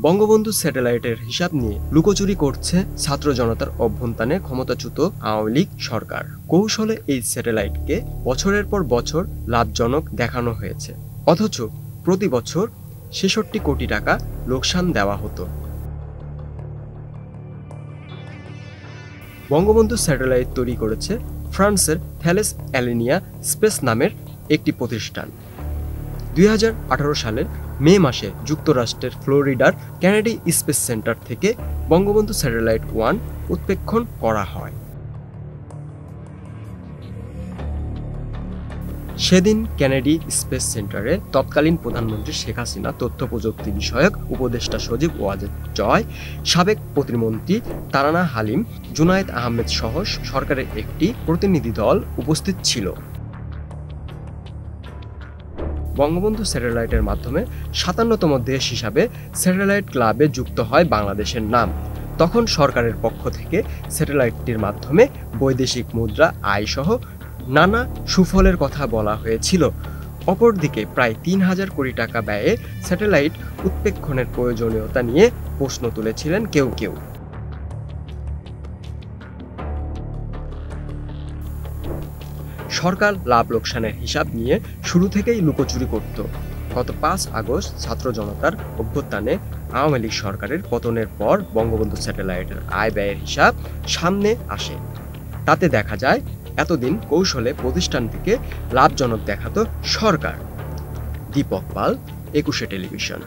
বঙ্গবন্ধু স্যাটেলাইটের হিসাব নিয়ে লুকোচুরি করছে ছাত্র জনতার অভ্যুত্থানে ক্ষমতাচ্যুত আওয়ামী লীগ সরকার। কৌশলে এই স্যাটেলাইটকে বছরের পর বছর লাভজনক দেখানো হয়েছে, অথচ প্রতি বছর ৬৬ কোটি টাকা লোকসান দেওয়া হতো। বঙ্গবন্ধু স্যাটেলাইট তৈরি করেছে ফ্রান্সের থ্যালেস অ্যালেনিয়া স্পেস নামের একটি প্রতিষ্ঠান। ২০১৮ সালের মে মাসে যুক্তরাষ্ট্রের ফ্লোরিডার কেনেডি স্পেস সেন্টার থেকে বঙ্গবন্ধু স্যাটেলাইট 1 উৎক্ষেপণ করা হয়। সেদিন কেনেডি স্পেস সেন্টারে তৎকালীন প্রধানমন্ত্রী শেখ হাসিনা, তথ্য প্রযুক্তি বিষয়ক উপদেষ্টা সজীব ওয়াজেদ জয়, সাবেক প্রতিমন্ত্রী তারানা হালিম, জুনায়েদ আহমেদ সহ সরকারের একটি প্রতিনিধি দল উপস্থিত ছিল। বঙ্গবন্ধু স্যাটেলাইটের মাধ্যমে ৫৭তম দেশ হিসাবে স্যাটেলাইট ক্লাবে যুক্ত হয় বাংলাদেশের নাম। তখন সরকারের পক্ষ থেকে স্যাটেলাইটটির মাধ্যমে বৈদেশিক মুদ্রা আয় সহ নানা সুফলের কথা বলা হয়েছিল। অপরদিকে প্রায় ৩,০০০ কোটি টাকা ব্যয়ে স্যাটেলাইট উৎক্ষেপণের প্রয়োজনীয়তা নিয়ে প্রশ্ন তুলেছিলেন কেউ কেউ। সরকার লাভ লোকসানের হিসাব নিয়ে শুরু থেকেই লুকোচুরি করত। গত ৫ আগস্ট ছাত্র জনতার অভ্যুত্থানে আওয়ামী লীগ সরকারের পতনের পর বঙ্গবন্ধু স্যাটেলাইটের আয় ব্যয়ের হিসাব সামনে আসে। তাতে দেখা যায় এতদিন কৌশলে প্রতিষ্ঠানটিকে লাভজনক দেখাতো সরকার। দীপক পাল, ২১শে টেলিভিশন।